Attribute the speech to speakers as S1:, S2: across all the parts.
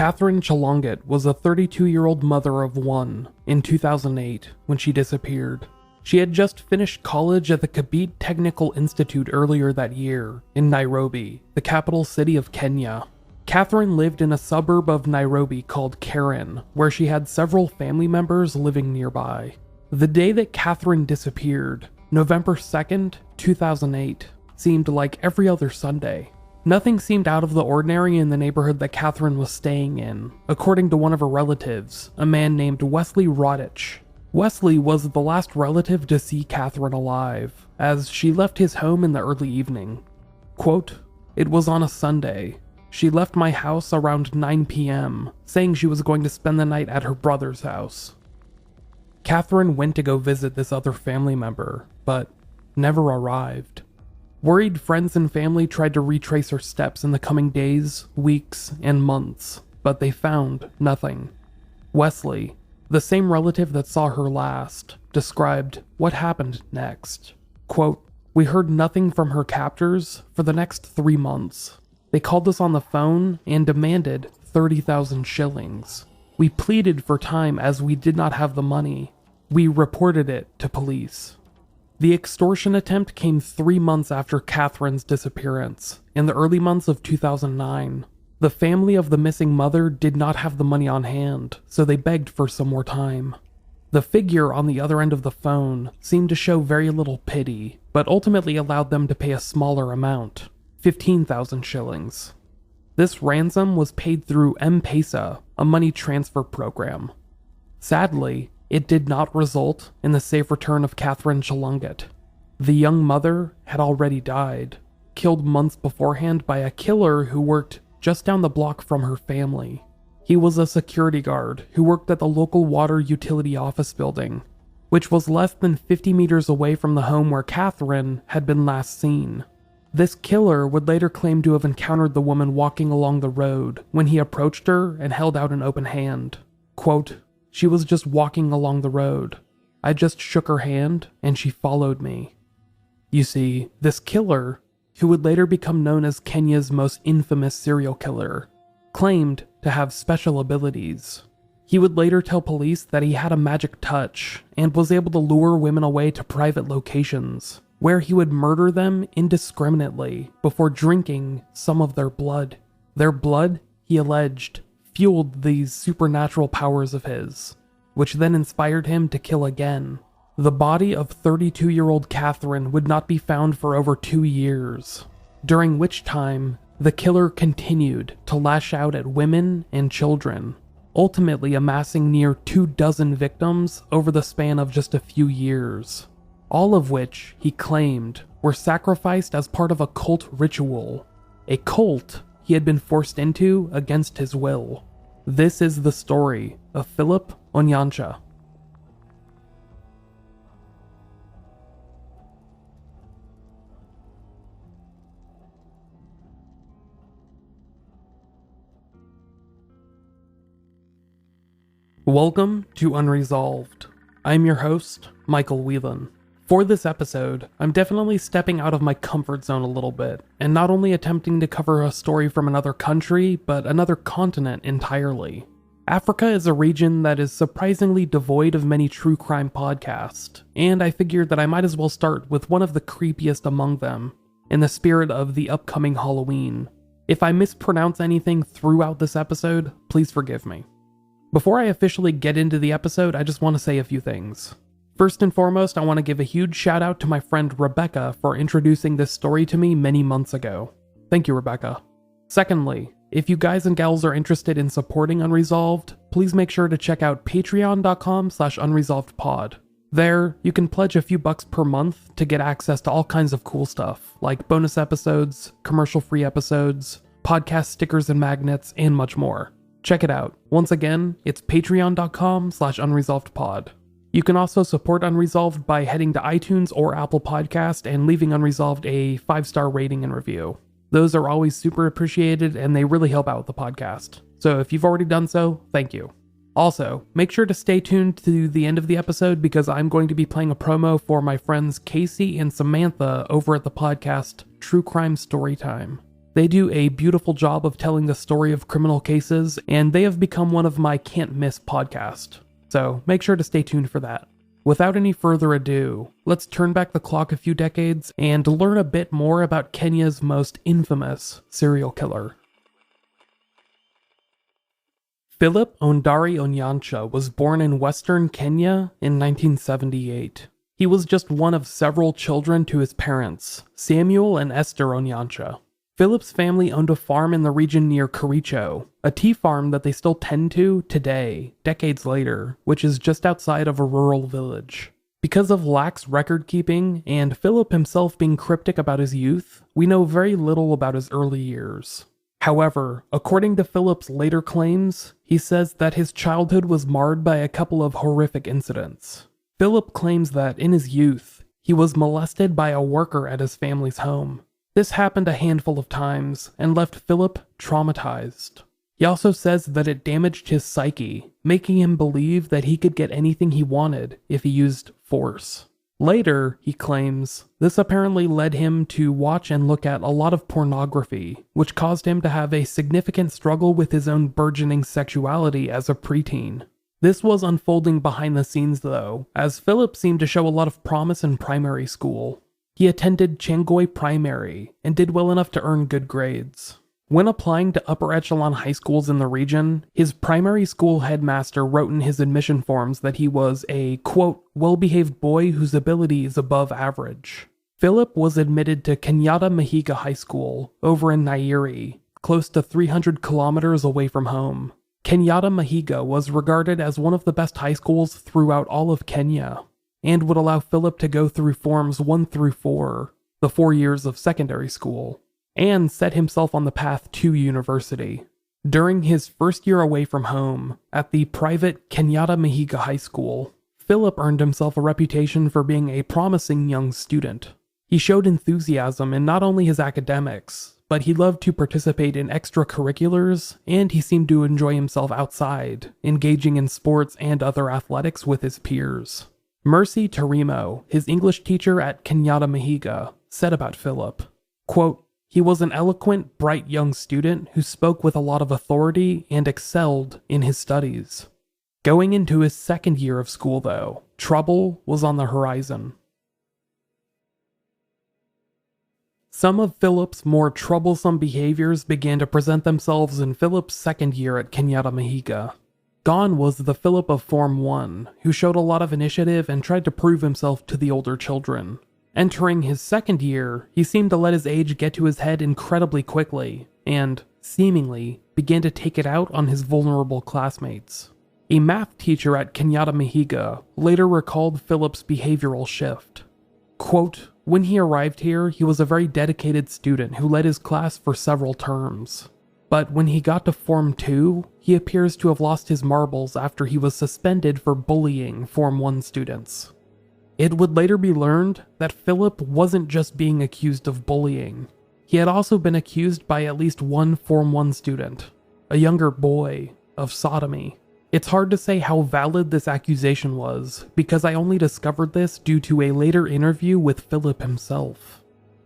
S1: Catherine Chalonget was a 32-year-old mother of one in 2008 when she disappeared. She had just finished college at the Kabit Technical Institute earlier that year in Nairobi, the capital city of Kenya. Catherine lived in a suburb of Nairobi called Karen, where she had several family members living nearby. The day that Catherine disappeared, November 2nd, 2008, seemed like every other Sunday. Nothing seemed out of the ordinary in the neighborhood that Catherine was staying in, according to one of her relatives, a man named Wesley Rodich. Wesley was the last relative to see Catherine alive, as she left his home in the early evening. Quote, "It was on a Sunday. She left my house around 9 p.m., saying she was going to spend the night at her brother's house." Catherine went to go visit this other family member, but never arrived. Worried friends and family tried to retrace her steps in the coming days, weeks, and months, but they found nothing. Wesley, the same relative that saw her last, described what happened next. Quote, "We heard nothing from her captors for the next 3 months. They called us on the phone and demanded 30,000 shillings. We pleaded for time as we did not have the money. We reported it to police." The extortion attempt came 3 months after Catherine's disappearance, in the early months of 2009. The family of the missing mother did not have the money on hand, so they begged for some more time. The figure on the other end of the phone seemed to show very little pity, but ultimately allowed them to pay a smaller amount, 15,000 shillings. This ransom was paid through M-Pesa, a money transfer program. Sadly, it did not result in the safe return of Catherine Chalonget. The young mother had already died, killed months beforehand by a killer who worked just down the block from her family. He was a security guard who worked at the local water utility office building, which was less than 50 meters away from the home where Catherine had been last seen. This killer would later claim to have encountered the woman walking along the road when he approached her and held out an open hand. Quote, "She was just walking along the road. I just shook her hand and she followed me." You see, this killer, who would later become known as Kenya's most infamous serial killer, claimed to have special abilities. He would later tell police that he had a magic touch and was able to lure women away to private locations, where he would murder them indiscriminately before drinking some of their blood. Their blood, he alleged, fueled these supernatural powers of his, which then inspired him to kill again. The body of 32-year-old Catherine would not be found for over 2 years, during which time the killer continued to lash out at women and children, ultimately amassing near 24 victims over the span of just a few years, all of which, he claimed, were sacrificed as part of a cult ritual, a cult he had been forced into against his will. This is the story of Philip Onyancha. Welcome to Unresolved. I'm your host, Micheal Whelan. For this episode, I'm definitely stepping out of my comfort zone a little bit, and not only attempting to cover a story from another country, but another continent entirely. Africa is a region that is surprisingly devoid of many true crime podcasts, and I figured that I might as well start with one of the creepiest among them, in the spirit of the upcoming Halloween. If I mispronounce anything throughout this episode, please forgive me. Before I officially get into the episode, I just want to say a few things. First and foremost, I want to give a huge shout out to my friend Rebecca for introducing this story to me many months ago. Thank you, Rebecca. Secondly, if you guys and gals are interested in supporting Unresolved, please make sure to check out patreon.com/unresolvedpod. There, you can pledge a few bucks per month to get access to all kinds of cool stuff, like bonus episodes, commercial-free episodes, podcast stickers and magnets, and much more. Check it out. Once again, it's patreon.com/unresolvedpod. You can also support Unresolved by heading to iTunes or Apple Podcast and leaving Unresolved a 5-star rating and review. Those are always super appreciated and they really help out with the podcast. So if you've already done so, thank you. Also, make sure to stay tuned to the end of the episode because I'm going to be playing a promo for my friends Casey and Samantha over at the podcast True Crime Storytime. They do a beautiful job of telling the story of criminal cases, and they have become one of my can't-miss podcasts. So make sure to stay tuned for that. Without any further ado, let's turn back the clock a few decades and learn a bit more about Kenya's most infamous serial killer. Philip Onyancha was born in western Kenya in 1978. He was just one of several children to his parents, Samuel and Esther Onyancha. Philip's family owned a farm in the region near Kericho, a tea farm that they still tend to today, decades later, which is just outside of a rural village. Because of lax record keeping, and Philip himself being cryptic about his youth, we know very little about his early years. However, according to Philip's later claims, he says that his childhood was marred by a couple of horrific incidents. Philip claims that in his youth, he was molested by a worker at his family's home. This happened a handful of times and left Philip traumatized. He also says that it damaged his psyche, making him believe that he could get anything he wanted if he used force. Later, he claims, this apparently led him to watch and look at a lot of pornography, which caused him to have a significant struggle with his own burgeoning sexuality as a preteen. This was unfolding behind the scenes though, as Philip seemed to show a lot of promise in primary school. He attended Changoi Primary and did well enough to earn good grades. When applying to upper echelon high schools in the region, his primary school headmaster wrote in his admission forms that he was a, quote, well-behaved boy whose ability is above average. Philip was admitted to Kenyatta Mahiga High School, over in Nairobi, close to 300 kilometers away from home. Kenyatta Mahiga was regarded as one of the best high schools throughout all of Kenya, and would allow Philip to go through forms 1 through 4, the 4 years of secondary school, and set himself on the path to university. During his first year away from home, at the private Kenyatta Mahiga High School, Philip earned himself a reputation for being a promising young student. He showed enthusiasm in not only his academics, but he loved to participate in extracurriculars, and he seemed to enjoy himself outside, engaging in sports and other athletics with his peers. Mercy Tarimo, his English teacher at Kenyatta Mahiga, said about Philip, quote, he was an eloquent, bright young student who spoke with a lot of authority and excelled in his studies. Going into his second year of school, though, trouble was on the horizon. Some of Philip's more troublesome behaviors began to present themselves in Philip's second year at Kenyatta Mahiga. Gone was the Philip of Form 1, who showed a lot of initiative and tried to prove himself to the older children. Entering his second year, he seemed to let his age get to his head incredibly quickly, and, seemingly, began to take it out on his vulnerable classmates. A math teacher at Kenyatta Mahiga later recalled Philip's behavioral shift. Quote, when he arrived here, he was a very dedicated student who led his class for several terms. But when he got to Form 2, he appears to have lost his marbles after he was suspended for bullying Form 1 students. It would later be learned that Philip wasn't just being accused of bullying. He had also been accused by at least one Form 1 student, a younger boy, of sodomy. It's hard to say how valid this accusation was, because I only discovered this due to a later interview with Philip himself.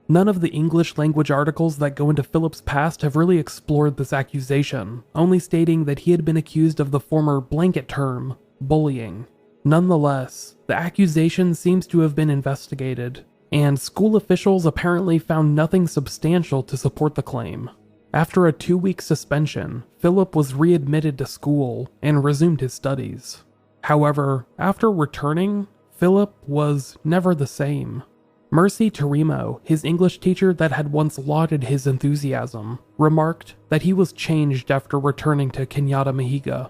S1: None of the English language articles that go into Philip's past have really explored this accusation, only stating that he had been accused of the former blanket term, bullying. Nonetheless, the accusation seems to have been investigated, and school officials apparently found nothing substantial to support the claim. After a 2-week suspension, Philip was readmitted to school and resumed his studies. However, after returning, Philip was never the same. Mercy Tarimo, his English teacher that had once lauded his enthusiasm, remarked that he was changed after returning to Kenyatta Mahiga.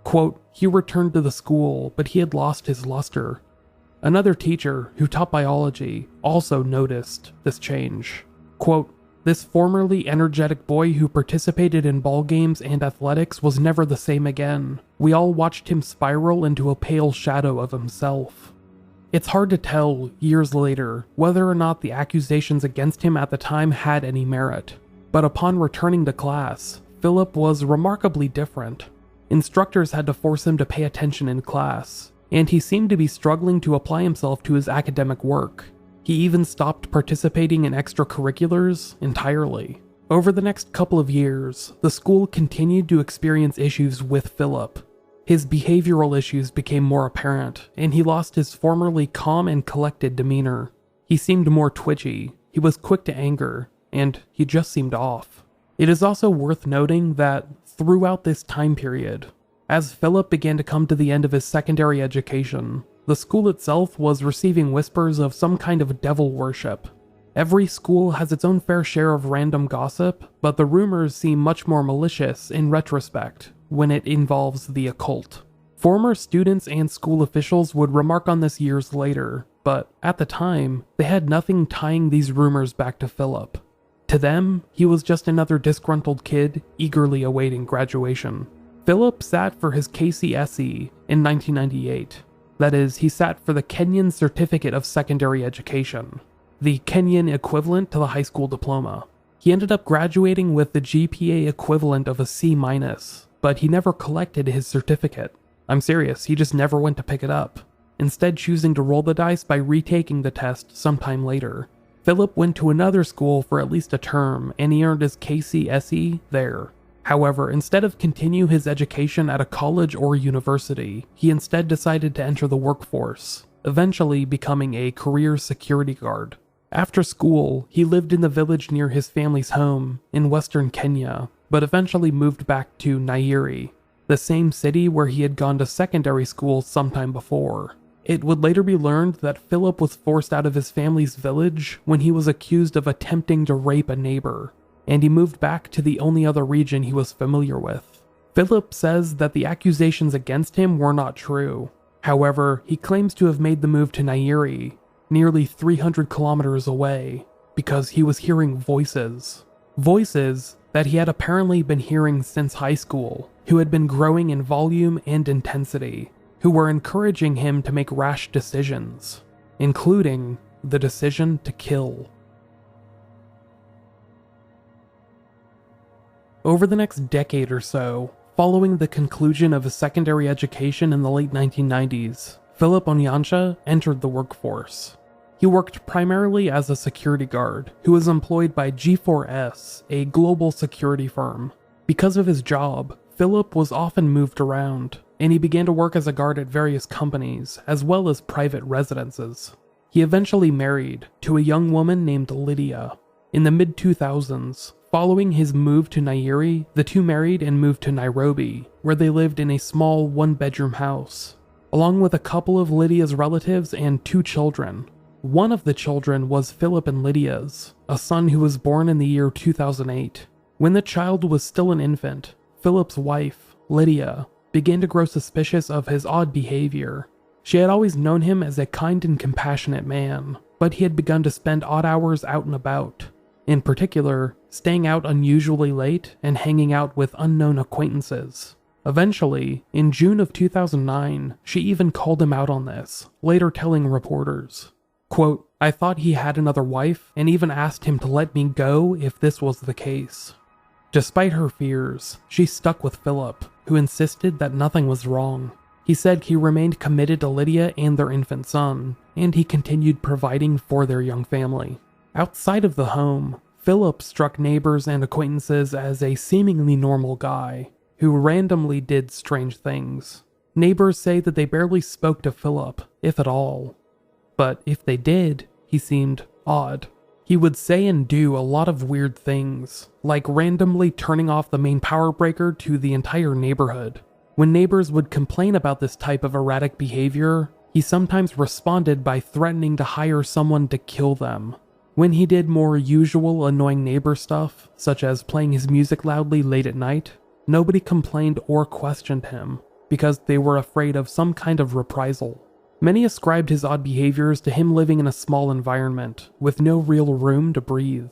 S1: Quote, he returned to the school, but he had lost his luster. Another teacher, who taught biology, also noticed this change. Quote, this formerly energetic boy who participated in ball games and athletics was never the same again. We all watched him spiral into a pale shadow of himself. It's hard to tell, years later, whether or not the accusations against him at the time had any merit. But upon returning to class, Philip was remarkably different. Instructors had to force him to pay attention in class, and he seemed to be struggling to apply himself to his academic work. He even stopped participating in extracurriculars entirely. Over the next couple of years, the school continued to experience issues with Philip. His behavioral issues became more apparent, and he lost his formerly calm and collected demeanor. He seemed more twitchy, he was quick to anger, and he just seemed off. It is also worth noting that throughout this time period, as Philip began to come to the end of his secondary education, the school itself was receiving whispers of some kind of devil worship. Every school has its own fair share of random gossip, but the rumors seem much more malicious in retrospect when it involves the occult. Former students and school officials would remark on this years later, but at the time, they had nothing tying these rumors back to Philip. To them, he was just another disgruntled kid eagerly awaiting graduation. Philip sat for his KCSE in 1998. That is, he sat for the Kenyan Certificate of Secondary Education, the Kenyan equivalent to the high school diploma. He ended up graduating with the GPA equivalent of a C-, but he never collected his certificate. I'm serious, he just never went to pick it up, instead choosing to roll the dice by retaking the test sometime later. Philip went to another school for at least a term, and he earned his KCSE there. However, instead of continue his education at a college or university, he instead decided to enter the workforce, eventually becoming a career security guard. After school, he lived in the village near his family's home in western Kenya, but eventually moved back to Nairobi, the same city where he had gone to secondary school sometime before. It would later be learned that Philip was forced out of his family's village when he was accused of attempting to rape a neighbor, and he moved back to the only other region he was familiar with. Philip says that the accusations against him were not true. However, he claims to have made the move to Nairobi, nearly 300 kilometers away, because he was hearing voices. Voices that he had apparently been hearing since high school, who had been growing in volume and intensity, who were encouraging him to make rash decisions, including the decision to kill. Over the next decade or so, following the conclusion of his secondary education in the late 1990s, Philip Onyancha entered the workforce. He worked primarily as a security guard who was employed by G4S, a global security firm. Because of his job, Philip was often moved around, and he began to work as a guard at various companies as well as private residences. He eventually married to a young woman named Lydia. In the mid-2000s, following his move to Nairobi, the two married and moved to Nairobi, where they lived in a small one-bedroom house, along with a couple of Lydia's relatives and 2 children. One of the children was Philip and Lydia's, a son who was born in the year 2008. When the child was still an infant, Philip's wife, Lydia, began to grow suspicious of his odd behavior. She had always known him as a kind and compassionate man, but he had begun to spend odd hours out and about. In particular, staying out unusually late and hanging out with unknown acquaintances. Eventually, in June of 2009, she even called him out on this, later telling reporters, quote, "I thought he had another wife and even asked him to let me go if this was the case." Despite her fears, she stuck with Philip, who insisted that nothing was wrong. He said he remained committed to Lydia and their infant son, and he continued providing for their young family. Outside of the home, Philip struck neighbors and acquaintances as a seemingly normal guy, who randomly did strange things. Neighbors say that they barely spoke to Philip, if at all. But if they did, he seemed odd. He would say and do a lot of weird things, like randomly turning off the main power breaker to the entire neighborhood. When neighbors would complain about this type of erratic behavior, he sometimes responded by threatening to hire someone to kill them. When he did more usual annoying neighbor stuff, such as playing his music loudly late at night, nobody complained or questioned him, because they were afraid of some kind of reprisal. Many ascribed his odd behaviors to him living in a small environment, with no real room to breathe.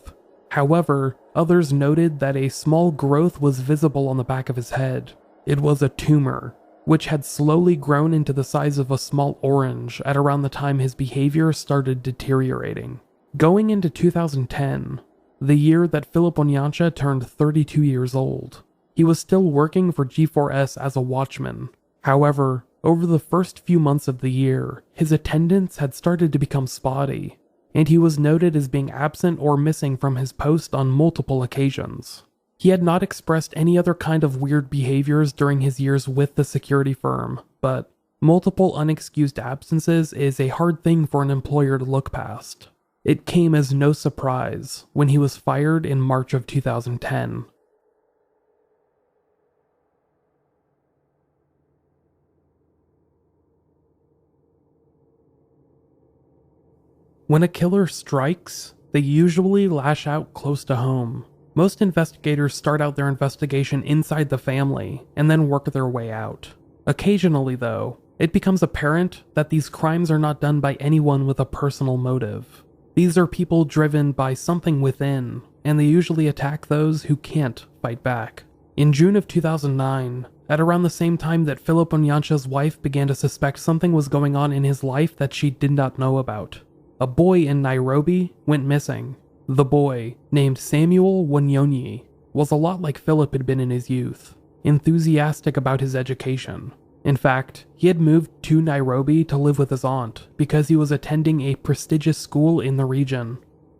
S1: However, others noted that a small growth was visible on the back of his head. It was a tumor, which had slowly grown into the size of a small orange at around the time his behavior started deteriorating. Going into 2010, the year that Philip Onyancha turned 32 years old, he was still working for G4S as a watchman. However, over the first few months of the year, his attendance had started to become spotty. and he was noted as being absent or missing from his post on multiple occasions. He had not expressed any other kind of weird behaviors during his years with the security firm, but multiple unexcused absences is a hard thing for an employer to look past. It came as no surprise when he was fired in March of 2010. When a killer strikes, they usually lash out close to home. Most investigators start out their investigation inside the family and then work their way out. Occasionally, though, it becomes apparent that these crimes are not done by anyone with a personal motive. These are people driven by something within, and they usually attack those who can't fight back. In June of 2009, at around the same time that Philip Onyancha's wife began to suspect something was going on in his life that she did not know about, a boy in Nairobi went missing. The boy, named Micheal Whelan, was a lot like Philip had been in his youth, enthusiastic about his education. In fact, he had moved to Nairobi to live with his aunt because he was attending a prestigious school in the region.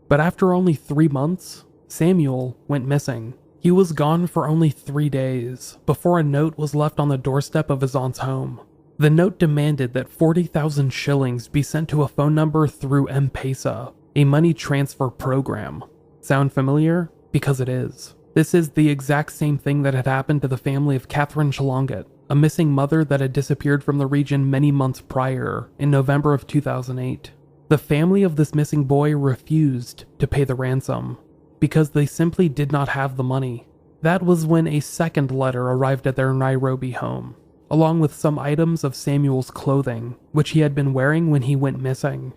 S1: But after only 3 months, Samuel went missing. He was gone for only 3 days before a note was left on the doorstep of his aunt's home. The note demanded that 40,000 shillings be sent to a phone number through M-Pesa, a money transfer program. Sound familiar? Because it is. This is the exact same thing that had happened to the family of Catherine Chalonget, a missing mother that had disappeared from the region many months prior, in November of 2008. The family of this missing boy refused to pay the ransom, because they simply did not have the money. That was when a second letter arrived at their Nairobi home, along with some items of Samuel's clothing, which he had been wearing when he went missing.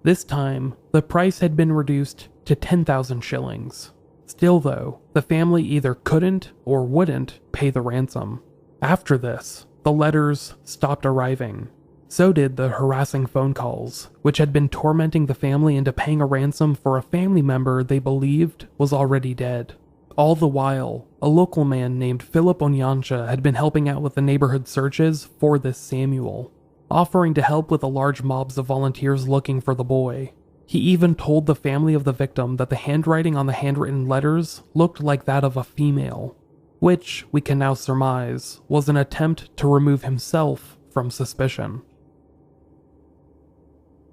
S1: This time, the price had been reduced to 10,000 shillings. Still though, the family either couldn't or wouldn't pay the ransom. After this, the letters stopped arriving. So did the harassing phone calls, which had been tormenting the family into paying a ransom for a family member they believed was already dead. All the while, a local man named Philip Onyancha had been helping out with the neighborhood searches for this Samuel, offering to help with the large mobs of volunteers looking for the boy. He even told the family of the victim that the handwriting on the handwritten letters looked like that of a female, which we can now surmise was an attempt to remove himself from suspicion.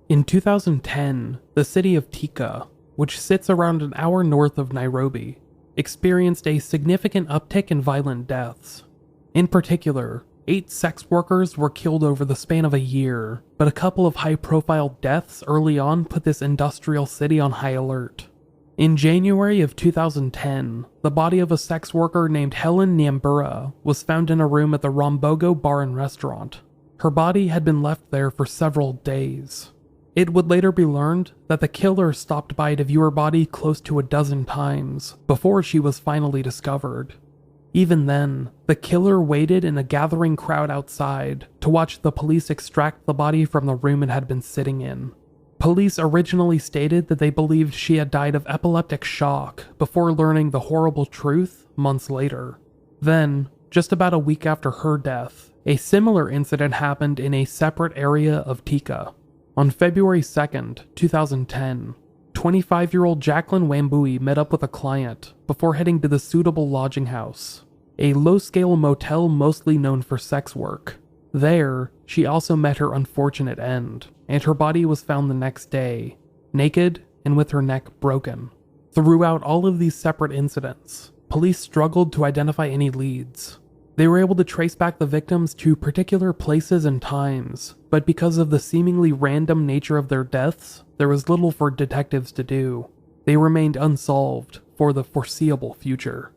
S1: In 2010, the city of Thika, which sits around an hour north of Nairobi, experienced a significant uptick in violent deaths. In particular, 8 sex workers were killed over the span of a year, but a couple of high-profile deaths early on put this industrial city on high alert. In January of 2010, the body of a sex worker named Helen Nyambura was found in a room at the Rombogo Bar and Restaurant. Her body had been left there for several days. It would later be learned that the killer stopped by to view her body close to a dozen times before she was finally discovered. Even then, the killer waited in a gathering crowd outside to watch the police extract the body from the room it had been sitting in. Police originally stated that they believed she had died of epileptic shock before learning the horrible truth months later. Then, just about a week after her death, a similar incident happened in a separate area of Thika. On February 2nd, 2010, 25-year-old Jacqueline Wambui met up with a client before heading to the Suitable Lodging House, a low-scale motel mostly known for sex work. There, she also met her unfortunate end, and her body was found the next day, naked and with her neck broken. Throughout all of these separate incidents, police struggled to identify any leads. They were able to trace back the victims to particular places and times, but because of the seemingly random nature of their deaths, there was little for detectives to do. They remained unsolved for the foreseeable future.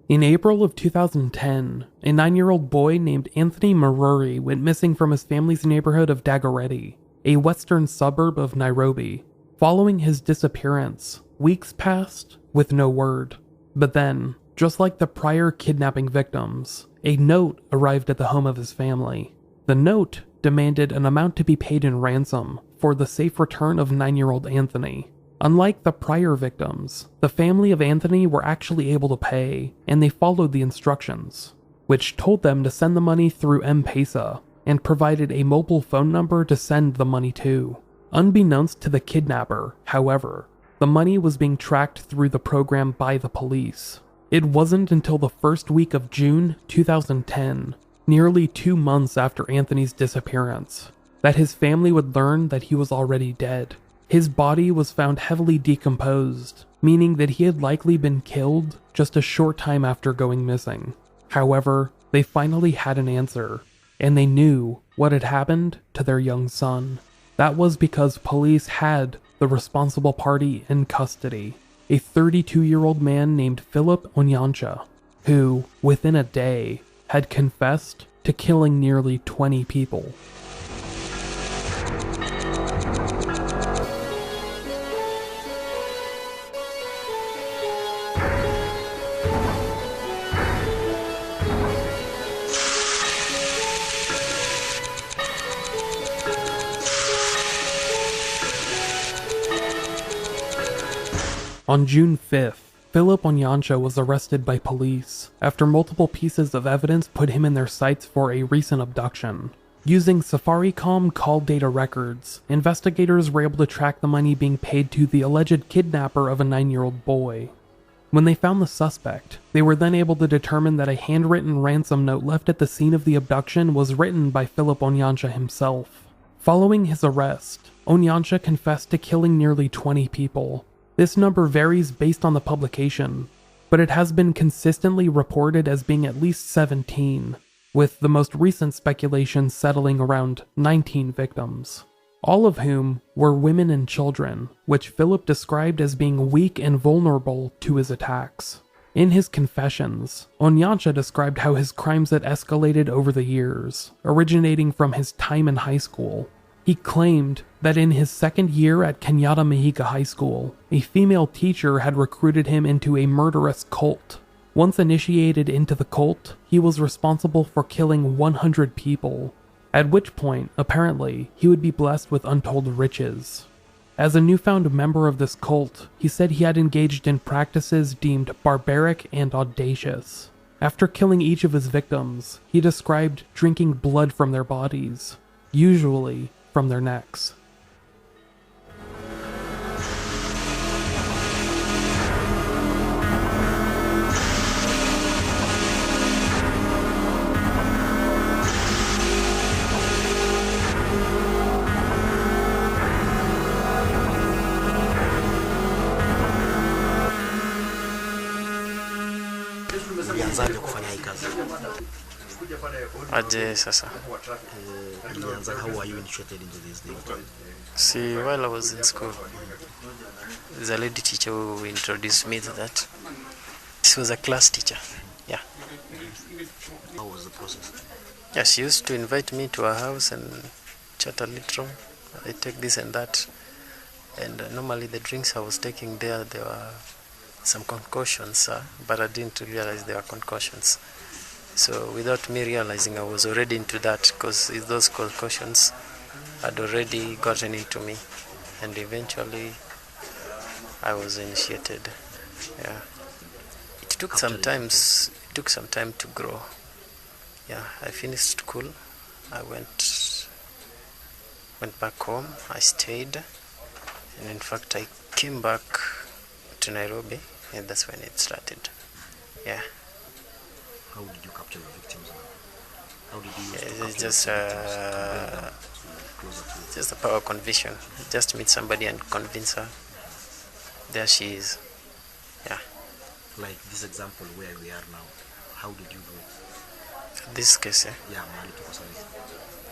S1: In April of 2010, a 9-year-old boy named Anthony Maruri went missing from his family's neighborhood of Dagoretti, a western suburb of Nairobi. Following his disappearance, weeks passed with no word. But then, just like the prior kidnapping victims, a note arrived at the home of his family. The note demanded an amount to be paid in ransom for the safe return of 9-year-old Anthony. Unlike the prior victims, the family of Anthony were actually able to pay, and they followed the instructions, which told them to send the money through M-Pesa and provided a mobile phone number to send the money to. Unbeknownst to the kidnapper, however, the money was being tracked through the program by the police. It wasn't until the first week of June 2010, nearly 2 months after Anthony's disappearance, that his family would learn that he was already dead. His body was found heavily decomposed, meaning that he had likely been killed just a short time after going missing. However, they finally had an answer, and they knew what had happened to their young son. That was because police had the responsible party in custody, a 32-year-old man named Philip Onyancha, who, within a day, had confessed to killing nearly 20 people. On June 5th, Philip Onyancha was arrested by police after multiple pieces of evidence put him in their sights for a recent abduction. Using Safaricom call data records, investigators were able to track the money being paid to the alleged kidnapper of a 9-year-old boy. When they found the suspect, they were then able to determine that a handwritten ransom note left at the scene of the abduction was written by Philip Onyancha himself. Following his arrest, Onyancha confessed to killing nearly 20 people. This number varies based on the publication, but it has been consistently reported as being at least 17, with the most recent speculation settling around 19 victims, all of whom were women and children, which Philip described as being weak and vulnerable to his attacks. In his confessions, Onyancha described how his crimes had escalated over the years, originating from his time in high school. He claimed that in his second year at Kenyatta High School, a female teacher had recruited him into a murderous cult. Once initiated into the cult, he was responsible for killing 100 people, at which point, apparently, he would be blessed with untold riches. As a newfound member of this cult, he said he had engaged in practices deemed barbaric and audacious. After killing each of his victims, he described drinking blood from their bodies, usually from their necks.
S2: Ulianzaje kufanya hii kazi?
S3: Aje sasa.
S2: How were you initiated into this thing?
S3: See, while I was in school, there's a lady teacher who introduced me to that. She was a class teacher. Yeah.
S2: How was the process?
S3: Yeah, she used to invite me to her house and chat a little. I take this and that. And normally the drinks I was taking there were some concoctions, but I didn't realize they were concoctions. So without me realizing, I was already into that because those concoctions had already gotten into me, and eventually I was initiated. Yeah, it took some time to grow. Yeah, I finished school. I went back home. I stayed, and in fact I came back to Nairobi, and that's when it started. Yeah.
S2: How did you capture the victims? How did you use
S3: It's just a power conviction. Just meet somebody and convince her. There she is. Yeah.
S2: Like this example where we are now, how did you do it?
S3: This case,
S2: Yeah,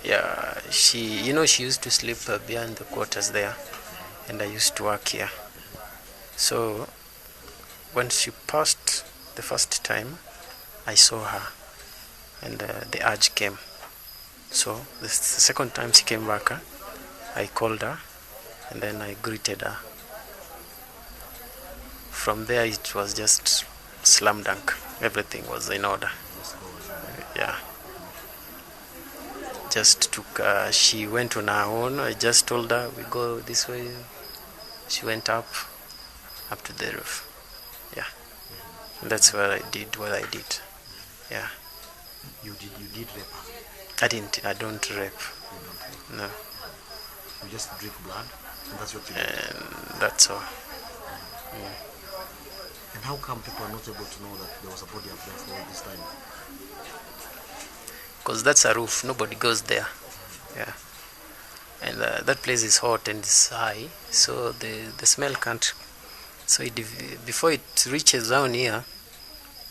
S3: yeah, she used to sleep behind the quarters there, and I used to work here. So when she passed the first time, I saw her, and the urge came. So the second time she came back, I called her, and then I greeted her. From there, it was just slam dunk. Everything was in order. Yeah. Just took. She went on her own. I just told her we go this way. She went up to the roof. Yeah. And that's where I did what I did. Yeah.
S2: You did rape her?
S3: I didn't. I don't rape. No.
S2: You just drink blood, and that's what you do.
S3: And that's all.
S2: And how come people are not able to know that there was a body up there for all this time?
S3: Because that's a roof, nobody goes there. Yeah. And that place is hot and it's high, so the smell can't. So before it reaches down here,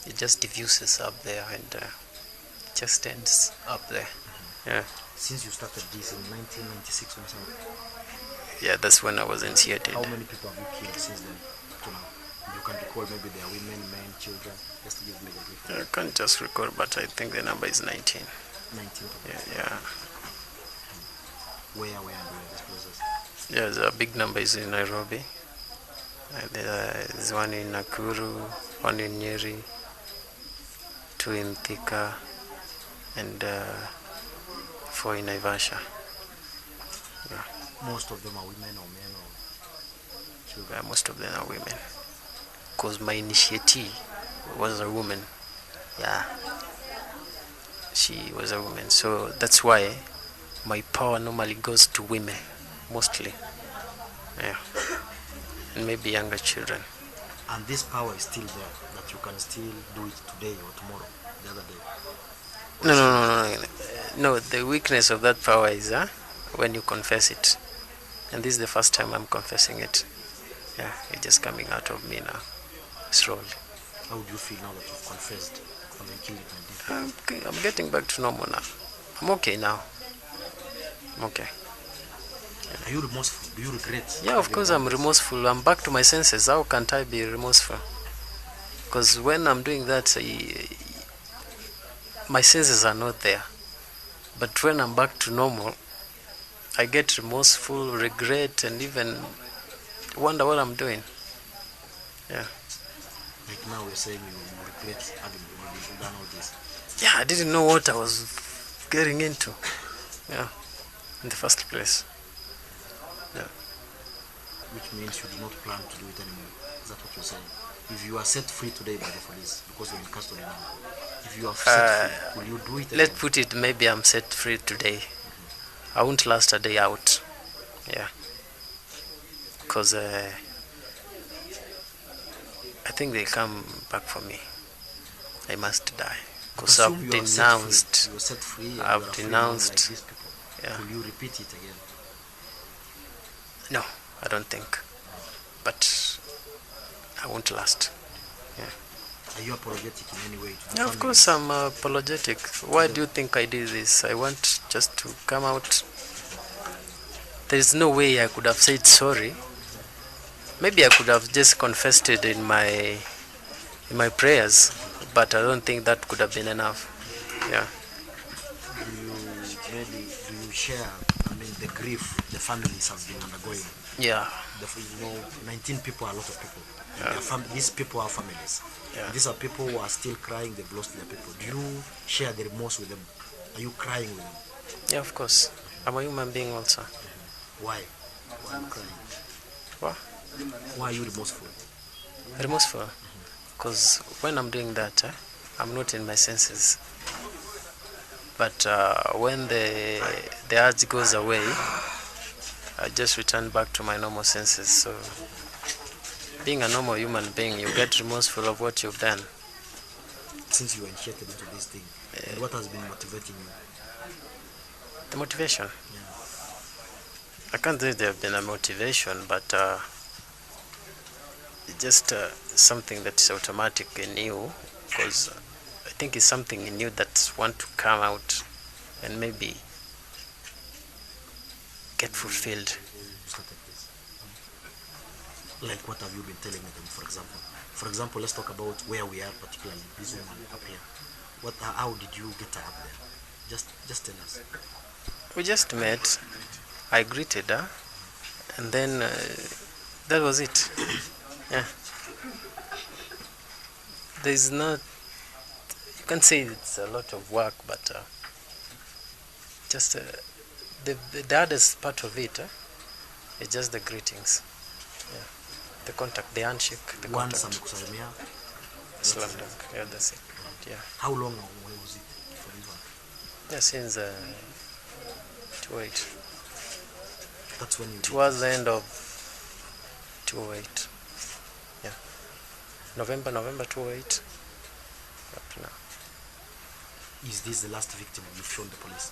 S3: it just diffuses up there and just ends up there. Yeah.
S2: Since you started this in 1996 or something,
S3: Yeah, that's when I was initiated.
S2: how many people have you killed since then to now? You can recall, maybe they are women, men, children, just to give me the brief.
S3: I can't just recall, but I think the number is 19.
S2: 19 people.
S3: Yeah.
S2: Where and where this process?
S3: Yeah, the big number is in Nairobi. There's one in Nakuru, one in Nyeri, 2 in Thika, and 4 in Naivasha. Yeah.
S2: Most of them are women or men or children?
S3: Yeah, most of them are women. Because my initiatee was a woman. Yeah. She was a woman. So that's why my power normally goes to women, mostly. Yeah. And maybe younger children.
S2: And this power is still there, that you can still do it today or tomorrow, the other day?
S3: No, the weakness of that power is when you confess it. And this is the first time I'm confessing it. Yeah, it's just coming out of me now, slowly.
S2: How do you feel now that you've confessed having killed it and did?
S3: I'm getting back to normal now. I'm okay now. I'm okay.
S2: Are you remorseful? Do you regret?
S3: Yeah, of course I'm remorseful. I'm back to my senses. How can't I be remorseful? Because when I'm doing that, my senses are not there. But when I'm back to normal, I get remorseful, regret, and even wonder what I'm doing. Yeah.
S2: Like now we're saying you regret having done all this.
S3: Yeah, I didn't know what I was getting into. Yeah, in the first place. Yeah.
S2: Which means you do not plan to do it anymore. Is that what you're saying? If you are set free today by the police, because you're in custody now, if you are set free, will you do it again?
S3: Let's put it, maybe I'm set free today. I won't last a day out. Yeah. Because I think they'll come back for me. I must die. Because I've denounced.
S2: You are set free.
S3: I've denounced.
S2: Like these people.
S3: Yeah.
S2: Will you repeat it again?
S3: No, I don't think. But I won't last. Yeah.
S2: Are you apologetic in any way to the
S3: Yeah, of
S2: family?
S3: course I'm apologetic. Why do you think I did this? I want just to come out. There is no way I could have said sorry. Maybe I could have just confessed it in my prayers, but I don't think that could have been enough. Yeah.
S2: Do you share, the grief the families have been undergoing?
S3: Yeah.
S2: 19 people are a lot of people.
S3: Yeah.
S2: These people are families.
S3: Yeah.
S2: These are people who are still crying, they've lost their people. Do you share the remorse with them? Are you crying with them?
S3: Yeah, of course. I'm a human being also.
S2: Why? Why are you crying?
S3: What?
S2: Why are you remorseful?
S3: Remorseful? Because when I'm doing that, I'm not in my senses. But when the urge goes away, I just return back to my normal senses. So, being a normal human being, you get remorseful of what you've done.
S2: Since you were initiated into this thing, and what has been motivating you?
S3: The motivation?
S2: Yeah.
S3: I can't say there have been a motivation, but it's just something that is automatic in you, because I think it's something in you that wants to come out and maybe get fulfilled.
S2: Like what have you been telling them, for example? For example, let's talk about where we are particularly, this woman up here. How did you get her up there? Just tell us.
S3: We just met, I greeted her, and then that was it. Yeah. There's not, you can say it's a lot of work, but just the hardest part of it is just the greetings. Yeah. The contact, the handshake, the
S2: Once
S3: contact.
S2: amekusalimia.
S3: Slam dunk. Yeah, that's it. Yeah.
S2: How long was it for this one?
S3: Yeah, since 2-8.
S2: That's when you...
S3: Towards the end of 2008. Yeah. November 2008. Up to now.
S2: Is this the last victim you've shown the police?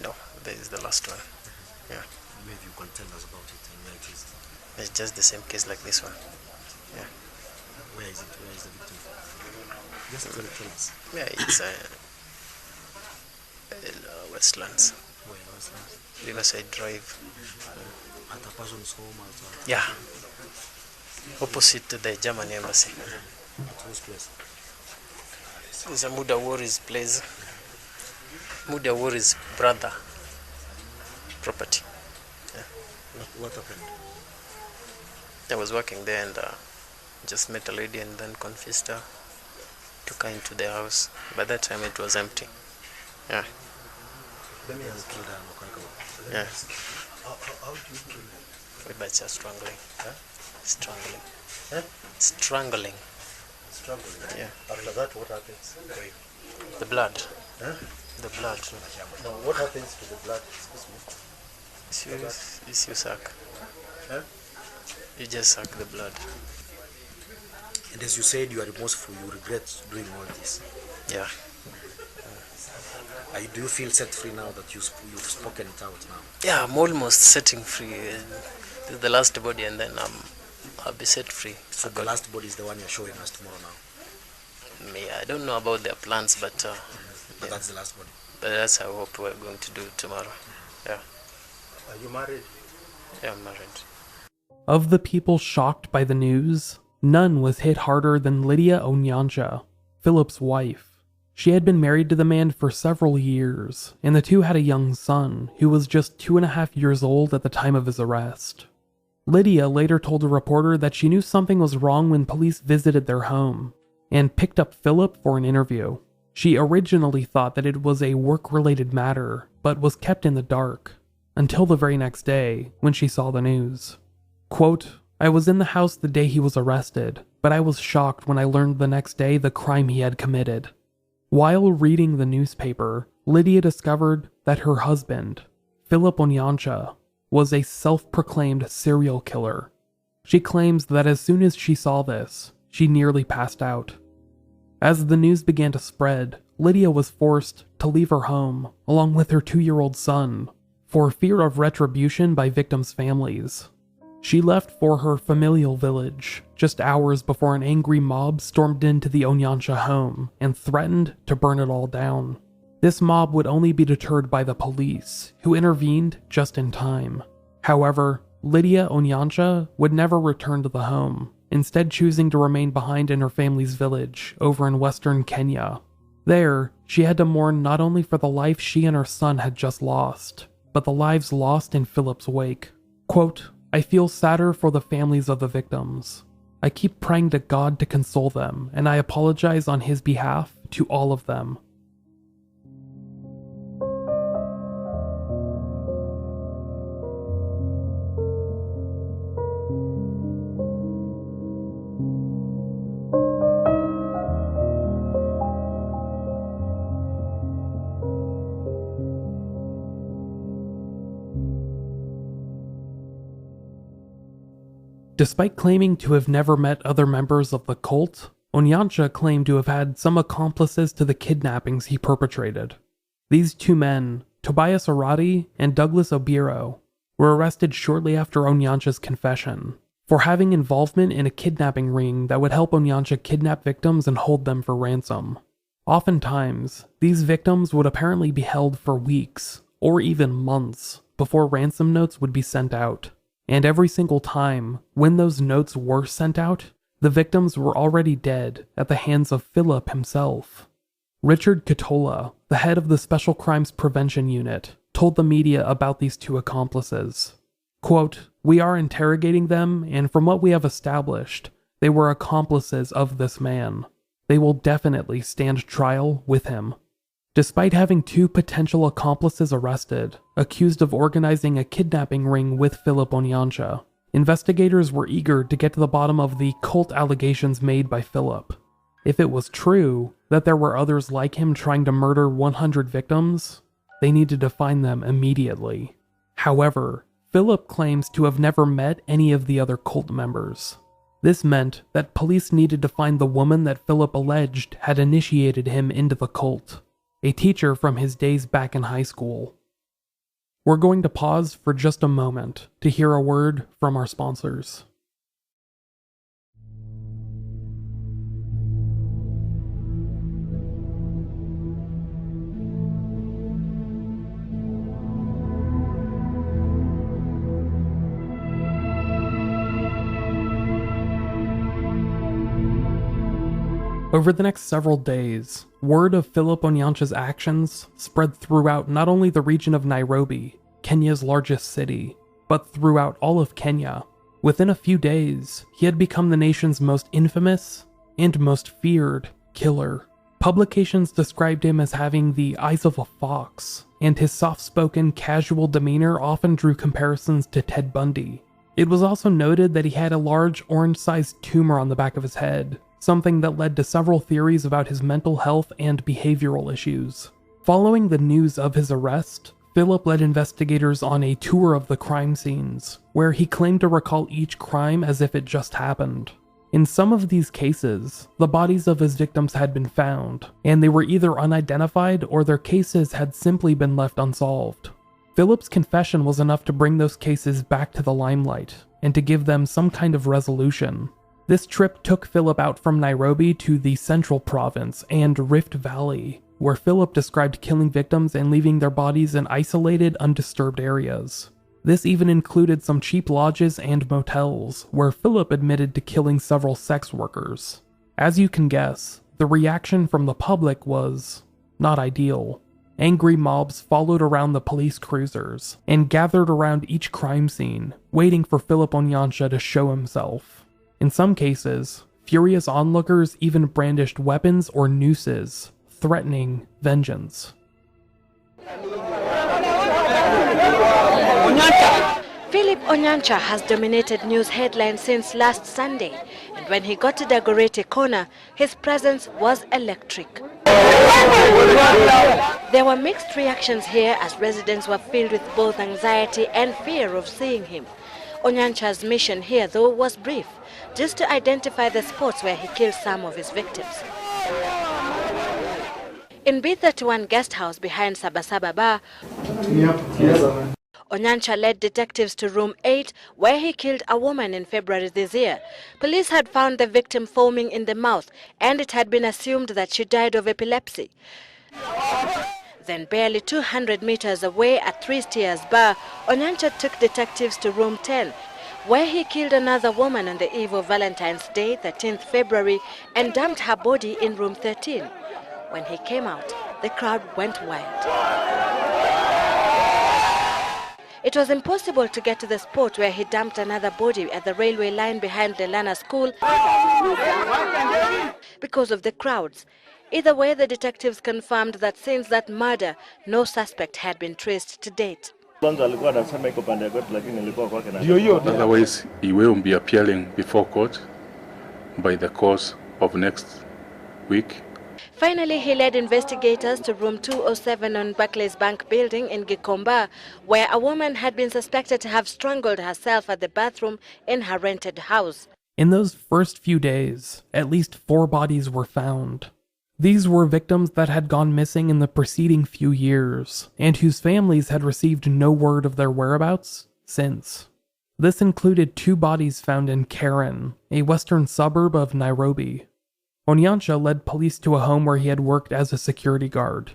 S3: No, this is the last one. Yeah.
S2: Maybe you can tell us about it and where it is.
S3: It's just the same case like this one. Yeah.
S2: Where is it? Where is the victim? Just tell us.
S3: Yeah, it's in Westlands.
S2: Where Westlands?
S3: Riverside Drive.
S2: At a person's home as well?
S3: Yeah. Opposite to the German embassy.
S2: At whose place?
S3: It's a Muda Wari's place. Muda Wari's brother property. Yeah.
S2: What happened?
S3: I was working there and just met a lady and then confessed her. Took her into the house. By that time it was empty. Yeah.
S2: Let me ask you.
S3: Yeah.
S2: How do you kill her?
S3: With by just strangling.
S2: Huh?
S3: Strangling.
S2: Huh?
S3: Strangling.
S2: Struggling.
S3: Yeah.
S2: After that, what happens?
S3: The blood.
S2: Huh?
S3: The blood.
S2: No, what happens to the blood? Excuse me.
S3: You suck.
S2: Huh?
S3: You just suck the blood.
S2: And as you said, you are remorseful. You regret doing all this.
S3: Yeah.
S2: Do you feel set free now that you've spoken it out now?
S3: Yeah, I'm almost setting free. This is the last body and then I'll be set free.
S2: So the last body is the one you're showing us tomorrow now?
S3: I don't know about their plans, but
S2: but
S3: yeah.
S2: That's the last body?
S3: But that's how I hope we're going to do tomorrow. Yeah.
S2: Are you married?
S3: Yeah, I'm married.
S1: Of the people shocked by the news, none was hit harder than Lydia Onyancha, Philip's wife. She had been married to the man for several years, and the two had a young son who was just 2.5 years old at the time of his arrest. Lydia later told a reporter that she knew something was wrong when police visited their home and picked up Philip for an interview. She originally thought that it was a work-related matter, but was kept in the dark until the very next day when she saw the news. Quote, "I was in the house the day he was arrested, but I was shocked when I learned the next day the crime he had committed." While reading the newspaper, Lydia discovered that her husband, Philip Onyancha, was a self-proclaimed serial killer. She claims that as soon as she saw this, she nearly passed out. As the news began to spread, Lydia was forced to leave her home, along with her 2-year-old son, for fear of retribution by victims' families. She left for her familial village just hours before an angry mob stormed into the Onyancha home and threatened to burn it all down. This mob would only be deterred by the police, who intervened just in time. However, Lydia Onyancha would never return to the home, instead choosing to remain behind in her family's village over in western Kenya. There, she had to mourn not only for the life she and her son had just lost, but the lives lost in Philip's wake. Quote, "I feel sadder for the families of the victims. I keep praying to God to console them, and I apologize on his behalf to all of them." Despite claiming to have never met other members of the cult, Onyancha claimed to have had some accomplices to the kidnappings he perpetrated. These two men, Tobias Arati and Douglas Obiro, were arrested shortly after Onyancha's confession for having involvement in a kidnapping ring that would help Onyancha kidnap victims and hold them for ransom. Oftentimes, these victims would apparently be held for weeks or even months before ransom notes would be sent out. And every single time, when those notes were sent out, the victims were already dead at the hands of Philip himself. Richard Katola, the head of the Special Crimes Prevention Unit, told the media about these two accomplices. Quote, "We are interrogating them, and from what we have established, they were accomplices of this man. They will definitely stand trial with him." Despite having two potential accomplices arrested, accused of organizing a kidnapping ring with Philip Onyancha, investigators were eager to get to the bottom of the cult allegations made by Philip. If it was true that there were others like him trying to murder 100 victims, they needed to find them immediately. However, Philip claims to have never met any of the other cult members. This meant that police needed to find the woman that Philip alleged had initiated him into the cult, a teacher from his days back in high school. We're going to pause for just a moment to hear a word from our sponsors. Over the next several days, word of Philip Onyancha's actions spread throughout not only the region of Nairobi, Kenya's largest city, but throughout all of Kenya. Within a few days, he had become the nation's most infamous and most feared killer. Publications described him as having the eyes of a fox, and his soft-spoken, casual demeanor often drew comparisons to Ted Bundy. It was also noted that he had a large orange-sized tumor on the back of his head, something that led to several theories about his mental health and behavioral issues. Following the news of his arrest, Philip led investigators on a tour of the crime scenes, where he claimed to recall each crime as if it just happened. In some of these cases, the bodies of his victims had been found, and they were either unidentified or their cases had simply been left unsolved. Philip's confession was enough to bring those cases back to the limelight, and to give them some kind of resolution. This trip took Philip out from Nairobi to the Central Province and Rift Valley, where Philip described killing victims and leaving their bodies in isolated, undisturbed areas. This even included some cheap lodges and motels, where Philip admitted to killing several sex workers. As you can guess, the reaction from the public was not ideal. Angry mobs followed around the police cruisers, and gathered around each crime scene, waiting for Philip Onyancha to show himself. In some cases, furious onlookers even brandished weapons or nooses, threatening vengeance.
S4: Philip Onyancha has dominated news headlines since last Sunday, and when he got to Dagoretti Corner, his presence was electric. There were mixed reactions here as residents were filled with both anxiety and fear of seeing him. Onyancha's mission here, though, was brief, just to identify the spots where he killed some of his victims. In B31 guest house behind Sabasaba Bar, Onyancha led detectives to room 8, where he killed a woman in February this year. Police had found the victim foaming in the mouth, and it had been assumed that she died of epilepsy. Then barely 200 meters away at Three Steers Bar, Onyancha took detectives to room 10, where he killed another woman on the eve of Valentine's Day, 13th February, and dumped her body in room 13. When he came out, the crowd went wild. It was impossible to get to the spot where he dumped another body at the railway line behind the Lana School because of the crowds. Either way, the detectives confirmed that since that murder, no suspect had been traced to date.
S5: Otherwise, he will be appearing before court by the course of next week.
S4: Finally, he led investigators to room 207 on Barclays Bank building in Gikomba, where a woman had been suspected to have strangled herself at the bathroom in her rented house.
S1: In those first few days, at least 4 bodies were found. These were victims that had gone missing in the preceding few years, and whose families had received no word of their whereabouts since. This included 2 bodies found in Karen, a western suburb of Nairobi. Onyancha led police to a home where he had worked as a security guard.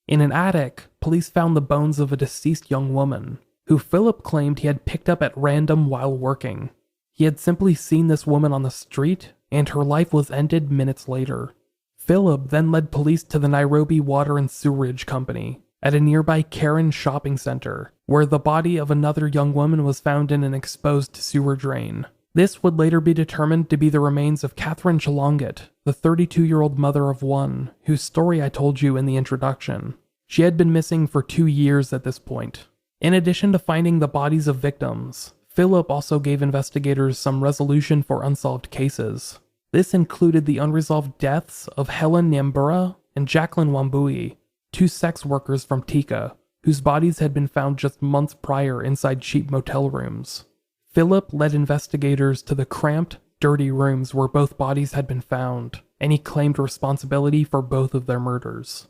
S1: In an attic, police found the bones of a deceased young woman, who Philip claimed he had picked up at random while working. He had simply seen this woman on the street, and her life was ended minutes later. Philip then led police to the Nairobi Water and Sewerage Company, at a nearby Karen shopping center, where the body of another young woman was found in an exposed sewer drain. This would later be determined to be the remains of Catherine Chalonget, the 32-year-old mother of one, whose story I told you in the introduction. She had been missing for 2 years at this point. In addition to finding the bodies of victims, Philip also gave investigators some resolution for unsolved cases. This included the unresolved deaths of Helen Nyambura and Jacqueline Wambui, 2 sex workers from Thika, whose bodies had been found just months prior inside cheap motel rooms. Philip led investigators to the cramped, dirty rooms where both bodies had been found, and he claimed responsibility for both of their murders.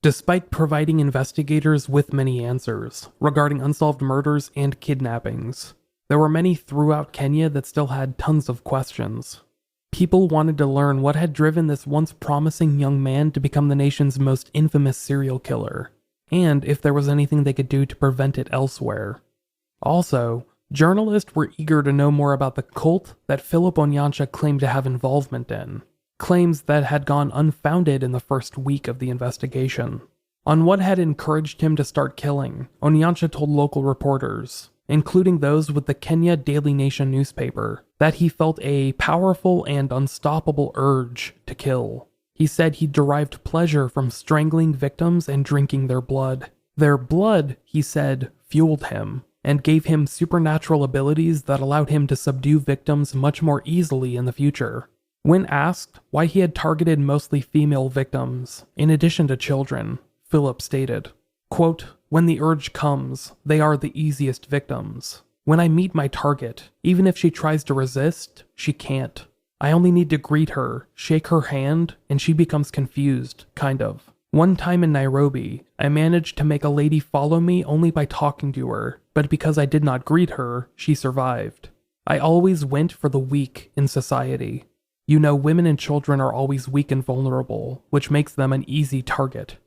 S1: Despite providing investigators with many answers regarding unsolved murders and kidnappings, there were many throughout Kenya that still had tons of questions. People wanted to learn what had driven this once promising young man to become the nation's most infamous serial killer, and if there was anything they could do to prevent it elsewhere. Also, journalists were eager to know more about the cult that Philip Onyancha claimed to have involvement in, claims that had gone unfounded in the first week of the investigation. On what had encouraged him to start killing, Onyancha told local reporters, including those with the Kenya Daily Nation newspaper, that he felt a powerful and unstoppable urge to kill. He said he derived pleasure from strangling victims and drinking their blood. Their blood, he said, fueled him, and gave him supernatural abilities that allowed him to subdue victims much more easily in the future. When asked why he had targeted mostly female victims, in addition to children, Philip stated, quote, "When the urge comes, they are the easiest victims. When I meet my target, even if she tries to resist, she can't. I only need to greet her, shake her hand, and she becomes confused, kind of. One time in Nairobi, I managed to make a lady follow me only by talking to her, but because I did not greet her, she survived. I always went for the weak in society. You know, women and children are always weak and vulnerable, which makes them an easy target."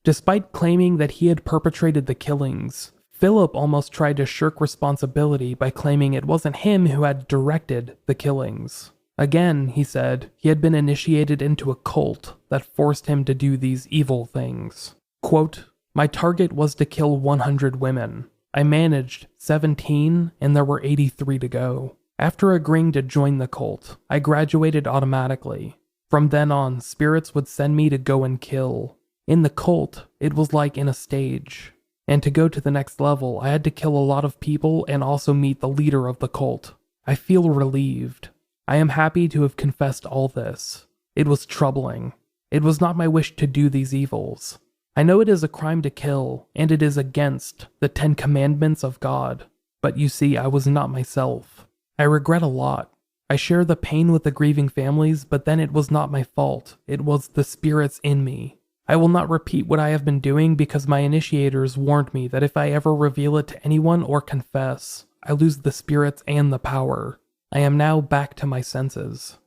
S1: Despite claiming that he had perpetrated the killings, Philip almost tried to shirk responsibility by claiming it wasn't him who had directed the killings. Again, he said, he had been initiated into a cult that forced him to do these evil things. Quote, "My target was to kill 100 women. I managed 17, and there were 83 to go. After agreeing to join the cult, I graduated automatically. From then on, spirits would send me to go and kill. In the cult, it was like in a stage. And to go to the next level, I had to kill a lot of people and also meet the leader of the cult. I feel relieved. I am happy to have confessed all this. It was troubling. It was not my wish to do these evils. I know it is a crime to kill, and it is against the 10 Commandments of God. But you see, I was not myself. I regret a lot. I share the pain with the grieving families, but then it was not my fault. It was the spirits in me. I will not repeat what I have been doing because my initiators warned me that if I ever reveal it to anyone or confess, I lose the spirits and the power. I am now back to my senses."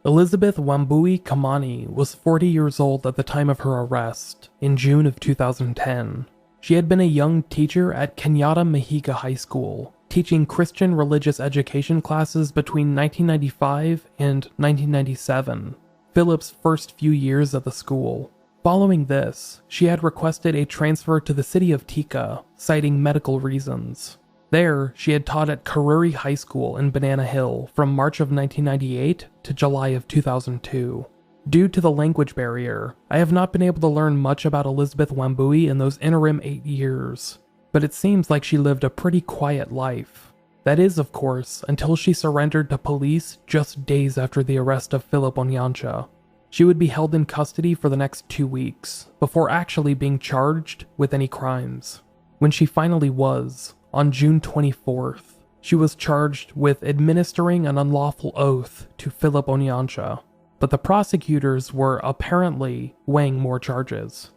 S1: Elizabeth Wambui Kamani was 40 years old at the time of her arrest, in June of 2010. She had been a young teacher at Kenyatta Mahiga High School, teaching Christian religious education classes between 1995 and 1997, Philip's first few years at the school. Following this, she had requested a transfer to the city of Thika, citing medical reasons. There, she had taught at Karuri High School in Banana Hill from March of 1998 to July of 2002. Due to the language barrier, I have not been able to learn much about Elizabeth Wambui in those interim 8 years, but it seems like she lived a pretty quiet life. That is, of course, until she surrendered to police just days after the arrest of Philip Onyancha. She would be held in custody for the next 2 weeks, before actually being charged with any crimes. When she finally was, on June 24th, she was charged with administering an unlawful oath to Philip Onyancha, but the prosecutors were apparently weighing more charges.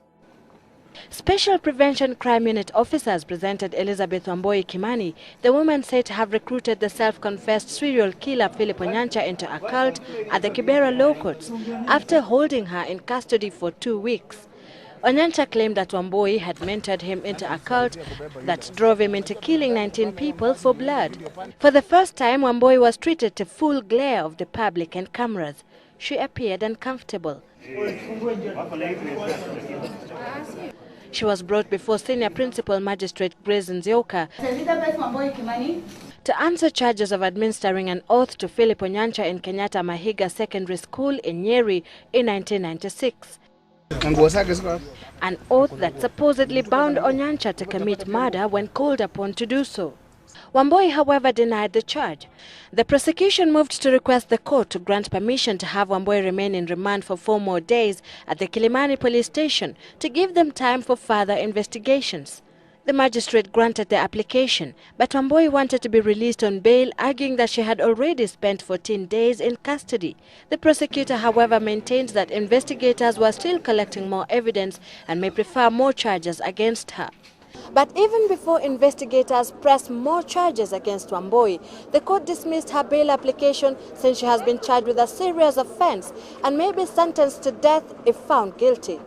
S4: Special Prevention Crime Unit officers presented Elizabeth Wambui Kimani, the woman said to have recruited the self-confessed serial killer Philip Onyancha into a cult at the Kibera Law Courts after holding her in custody for 2 weeks. Onyancha claimed that Wambui had mentored him into a cult that drove him into killing 19 people for blood. For the first time, Wambui was treated to full glare of the public and cameras. She appeared uncomfortable. She was brought before Senior Principal Magistrate Grace Nzioka to answer charges of administering an oath to Philip Onyancha in Kenyatta Mahiga Secondary School in Nyeri in 1996. An oath that supposedly bound Onyancha to commit murder when called upon to do so. Wambui, however, denied the charge. The prosecution moved to request the court to grant permission to have Wambui remain in remand for 4 more days at the Kilimani police station to give them time for further investigations. The magistrate granted the application, but Wambui wanted to be released on bail, arguing that she had already spent 14 days in custody. The prosecutor, however, maintained that investigators were still collecting more evidence and may prefer more charges against her. But even before investigators pressed more charges against Wambui, the court dismissed her bail application since she has been charged with a serious offense and may be sentenced to death if found guilty.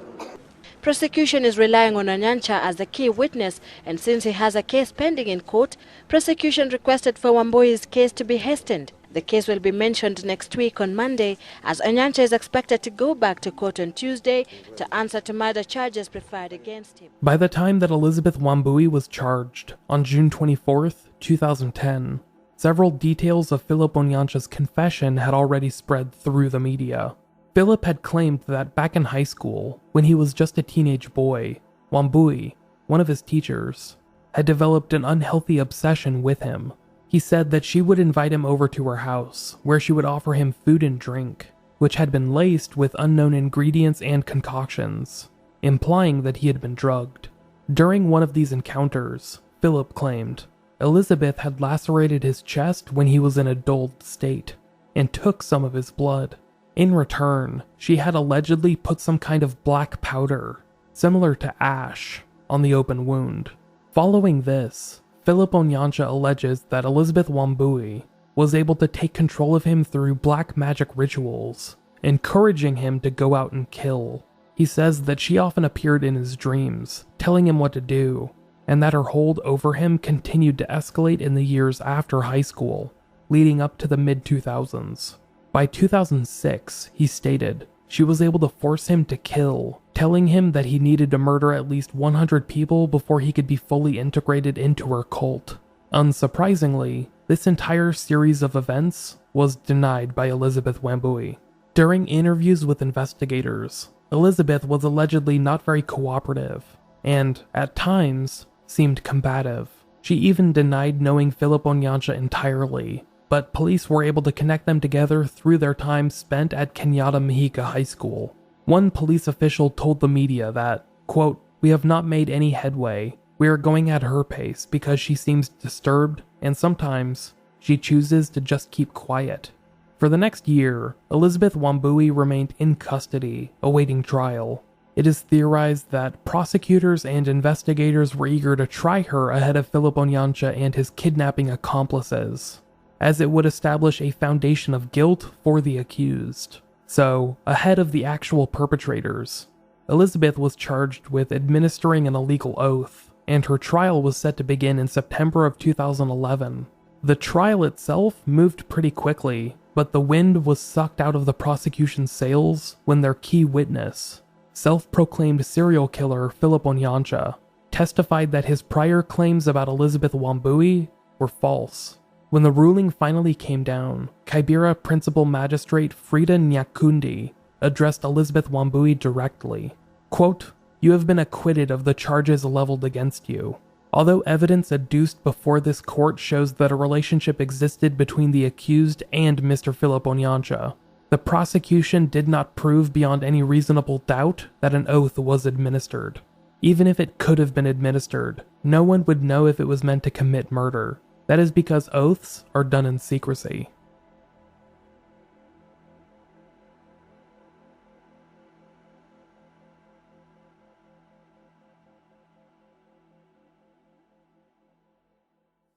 S4: Prosecution is relying on Onyancha as the key witness, and since he has a case pending in court, prosecution requested for Wambui's case to be hastened. The case will be mentioned next week on Monday, as Onyancha is expected to go back to court on Tuesday to answer to murder charges preferred against him.
S1: By the time that Elizabeth Wambui was charged, on June 24th, 2010, several details of Philip Onyancha's confession had already spread through the media. Philip had claimed that back in high school, when he was just a teenage boy, Wambui, one of his teachers, had developed an unhealthy obsession with him. He said that she would invite him over to her house, where she would offer him food and drink, which had been laced with unknown ingredients and concoctions, implying that he had been drugged. During one of these encounters, Philip claimed, Elizabeth had lacerated his chest when he was in a dulled state, and took some of his blood. In return, she had allegedly put some kind of black powder, similar to ash, on the open wound. Following this, Philip Onyancha alleges that Elizabeth Wambui was able to take control of him through black magic rituals, encouraging him to go out and kill. He says that she often appeared in his dreams, telling him what to do, and that her hold over him continued to escalate in the years after high school, leading up to the mid-2000s. By 2006, he stated, she was able to force him to kill, telling him that he needed to murder at least 100 people before he could be fully integrated into her cult. Unsurprisingly, this entire series of events was denied by Elizabeth Wambui. During interviews with investigators, Elizabeth was allegedly not very cooperative, and, at times, seemed combative. She even denied knowing Philip Onyancha entirely, but police were able to connect them together through their time spent at Kenyatta Mahika High School. One police official told the media that, quote, "We have not made any headway. We are going at her pace because she seems disturbed, and sometimes she chooses to just keep quiet." For the next year, Elizabeth Wambui remained in custody, awaiting trial. It is theorized that prosecutors and investigators were eager to try her ahead of Philip Onyancha and his kidnapping accomplices, as it would establish a foundation of guilt for the accused. So, ahead of the actual perpetrators, Elizabeth was charged with administering an illegal oath, and her trial was set to begin in September of 2011. The trial itself moved pretty quickly, but the wind was sucked out of the prosecution's sails when their key witness, self-proclaimed serial killer Philip Onyancha, testified that his prior claims about Elizabeth Wambui were false. When the ruling finally came down, Kibera Principal Magistrate Frida Nyakundi addressed Elizabeth Wambui directly. Quote, "You have been acquitted of the charges leveled against you. Although evidence adduced before this court shows that a relationship existed between the accused and Mr. Philip Onyancha, the prosecution did not prove beyond any reasonable doubt that an oath was administered. Even if it could have been administered, no one would know if it was meant to commit murder. That is because oaths are done in secrecy."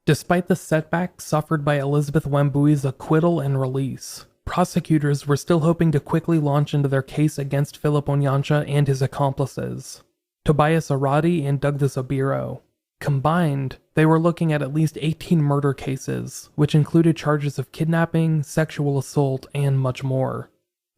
S1: Despite the setback suffered by Elizabeth Wambui's acquittal and release, prosecutors were still hoping to quickly launch into their case against Philip Onyancha and his accomplices, Tobias Arati and Douglas Obiro. Combined, they were looking at least 18 murder cases, which included charges of kidnapping, sexual assault, and much more.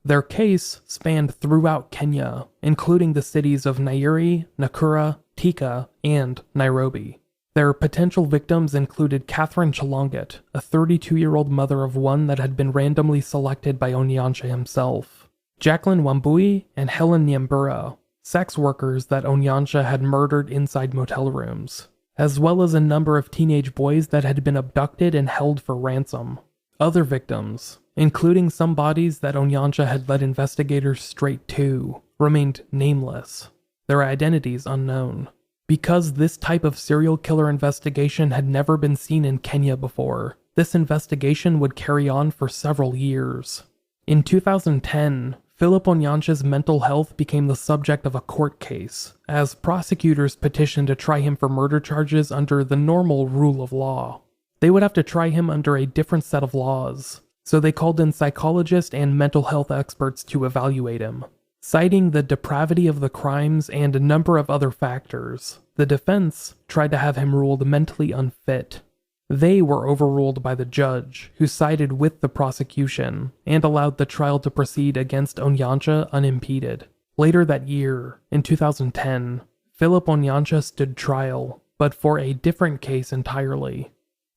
S1: Their case spanned throughout Kenya, including the cities of Nyeri, Nakuru, Thika, and Nairobi. Their potential victims included Catherine Chalonget, a 32-year-old mother of one that had been randomly selected by Onyancha himself, Jacqueline Wambui, and Helen Nyambura, sex workers that Onyancha had murdered inside motel rooms, as well as a number of teenage boys that had been abducted and held for ransom. Other victims, including some bodies that Onyancha had led investigators straight to, remained nameless, their identities unknown. Because this type of serial killer investigation had never been seen in Kenya before, this investigation would carry on for several years. In 2010, Philip Onyancha's mental health became the subject of a court case, as prosecutors petitioned to try him for murder charges under the normal rule of law. They would have to try him under a different set of laws, so they called in psychologists and mental health experts to evaluate him. Citing the depravity of the crimes and a number of other factors, the defense tried to have him ruled mentally unfit. They were overruled by the judge, who sided with the prosecution and allowed the trial to proceed against Onyancha unimpeded. Later that year, in 2010, Philip Onyancha stood trial, but for a different case entirely.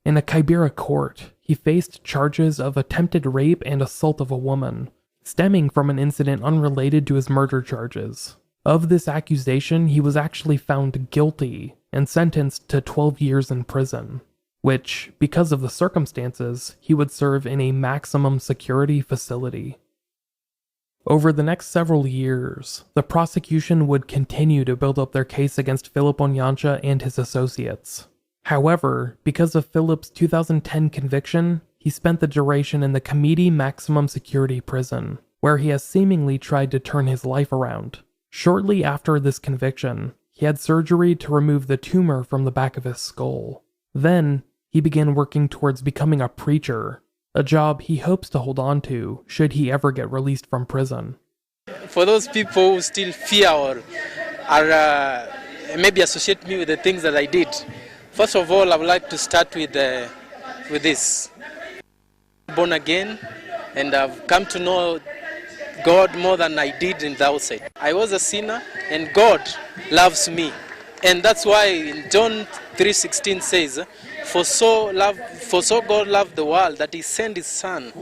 S1: In a Kibera court, he faced charges of attempted rape and assault of a woman, stemming from an incident unrelated to his murder charges. Of this accusation, he was actually found guilty and sentenced to 12 years in prison, which, because of the circumstances, he would serve in a maximum security facility. Over the next several years, the prosecution would continue to build up their case against Philip Onyancha and his associates. However, because of Philip's 2010 conviction, he spent the duration in the Kamiti Maximum Security Prison, where he has seemingly tried to turn his life around. Shortly after this conviction, he had surgery to remove the tumor from the back of his skull. Then, he began working towards becoming a preacher, a job he hopes to hold on to should he ever get released from prison.
S6: For those people who still fear or are maybe associate me with the things that I did, first of all, I would like to start with this. Born again, and I've come to know God more than I did in the outside. I was a sinner, and God loves me, and that's why in John 3:16 says, "For so God loved the world that He sent His Son."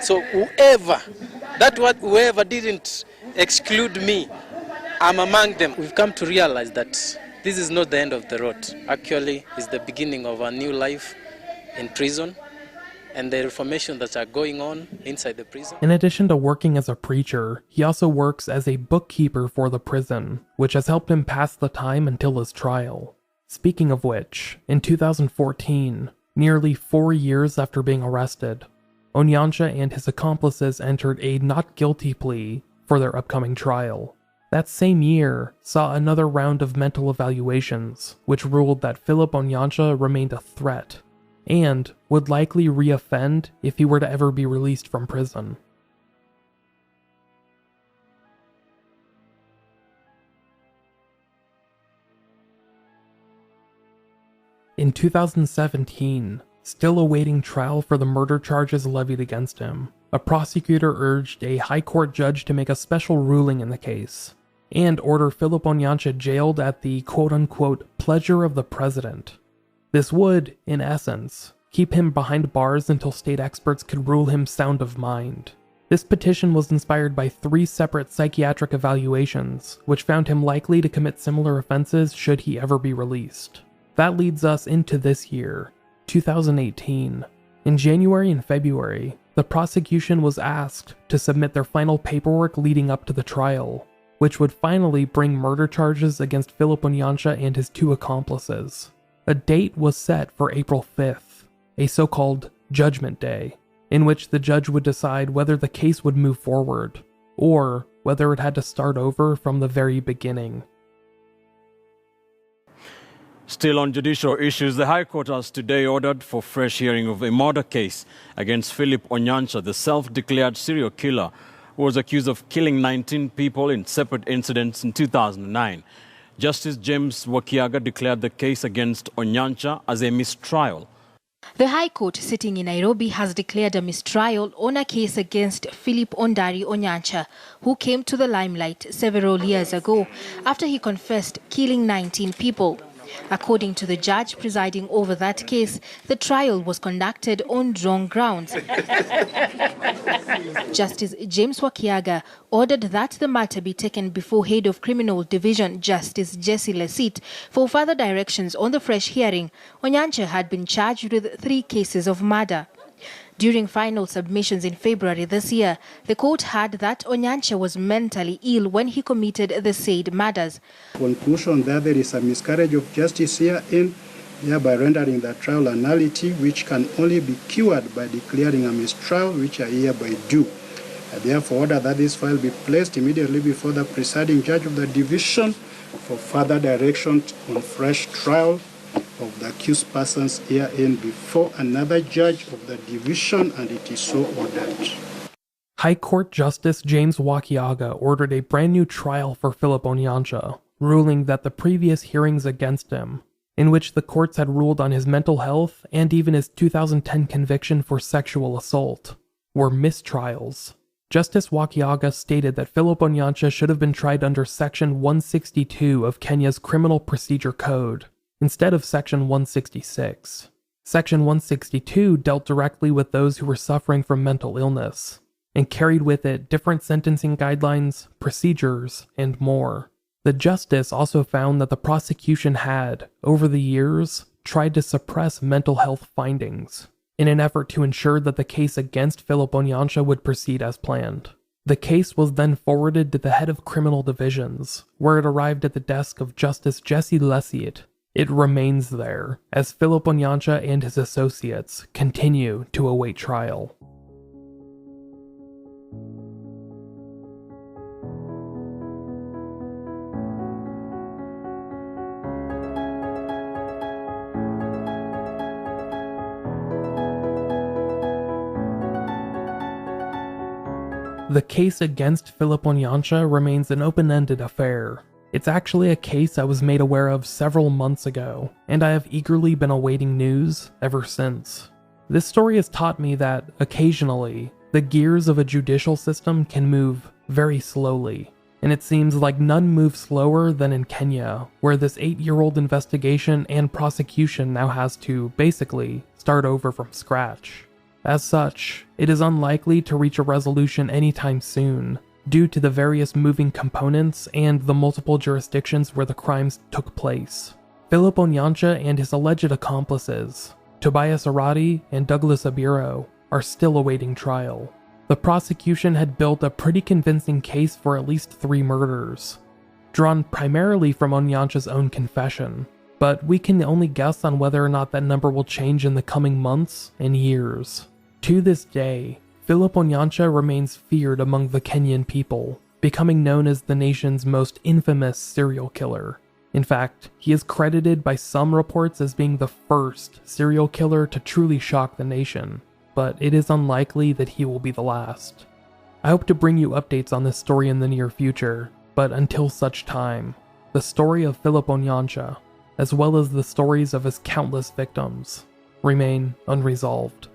S6: So whoever didn't exclude me, I'm among them. We've come to realize that this is not the end of the road. Actually, it's the beginning of a new life in prison, and the reformation that are going on inside the prison.
S1: In addition to working as a preacher, he also works as a bookkeeper for the prison, which has helped him pass the time until his trial. Speaking of which, in 2014, nearly 4 years after being arrested, Onyancha and his accomplices entered a not guilty plea for their upcoming trial. That same year saw another round of mental evaluations, which ruled that Philip Onyancha remained a threat, and would likely reoffend if he were to ever be released from prison. In 2017, still awaiting trial for the murder charges levied against him, a prosecutor urged a high court judge to make a special ruling in the case, and order Philip Onyancha jailed at the quote-unquote pleasure of the president. This would, in essence, keep him behind bars until state experts could rule him sound of mind. This petition was inspired by 3 separate psychiatric evaluations, which found him likely to commit similar offenses should he ever be released. That leads us into this year, 2018. In January and February, the prosecution was asked to submit their final paperwork leading up to the trial, which would finally bring murder charges against Philip Onyancha and his 2 accomplices. A date was set for April 5th, a so-called Judgment Day, in which the judge would decide whether the case would move forward, or whether it had to start over from the very beginning.
S7: Still on judicial issues, the High Court has today ordered for fresh hearing of a murder case against Philip Onyancha, the self-declared serial killer who was accused of killing 19 people in separate incidents in 2009. Justice James Wakiaga declared the case against Onyancha as a mistrial.
S8: The High Court sitting in Nairobi has declared a mistrial on a case against Philip Onyancha, who came to the limelight several years ago after he confessed killing 19 people. According to the judge presiding over that case, the trial was conducted on wrong grounds. Justice James Wakiaga ordered that the matter be taken before Head of Criminal Division Justice Jesse Lesit for further directions on the fresh hearing. Onyancha had been charged with 3 cases of murder. During final submissions in February this year, the court heard that Onyancha was mentally ill when he committed the said murders.
S9: Conclusion that there is a miscarriage of justice herein, thereby rendering the trial a nullity, which can only be cured by declaring a mistrial, which I hereby do. I therefore order that this file be placed immediately before the presiding judge of the division for further direction on fresh trial of the accused persons herein before another judge of the division, and it is so ordered.
S1: High Court Justice James Wakiaga ordered a brand new trial for Philip Onyancha, ruling that the previous hearings against him, in which the courts had ruled on his mental health and even his 2010 conviction for sexual assault, were mistrials. Justice Wakiaga stated that Philip Onyancha should have been tried under Section 162 of Kenya's Criminal Procedure Code, instead of Section 166. Section 162 dealt directly with those who were suffering from mental illness, and carried with it different sentencing guidelines, procedures, and more. The justice also found that the prosecution had, over the years, tried to suppress mental health findings, in an effort to ensure that the case against Philip Onyancha would proceed as planned. The case was then forwarded to the head of criminal divisions, where it arrived at the desk of Justice Jesse Lesit. It remains there, as Philip Onyancha and his associates continue to await trial. The case against Philip Onyancha remains an open-ended affair. It's actually a case I was made aware of several months ago, and I have eagerly been awaiting news ever since. This story has taught me that, occasionally, the gears of a judicial system can move very slowly, and it seems like none move slower than in Kenya, where this 8-year-old investigation and prosecution now has to, basically, start over from scratch. As such, it is unlikely to reach a resolution anytime soon, due to the various moving components and the multiple jurisdictions where the crimes took place. Philip Onyancha and his alleged accomplices, Tobias Arati and Douglas Abiro, are still awaiting trial. The prosecution had built a pretty convincing case for at least 3 murders, drawn primarily from Onyancha's own confession, but we can only guess on whether or not that number will change in the coming months and years. To this day, Philip Onyancha remains feared among the Kenyan people, becoming known as the nation's most infamous serial killer. In fact, he is credited by some reports as being the first serial killer to truly shock the nation, but it is unlikely that he will be the last. I hope to bring you updates on this story in the near future, but until such time, the story of Philip Onyancha, as well as the stories of his countless victims, remain unresolved.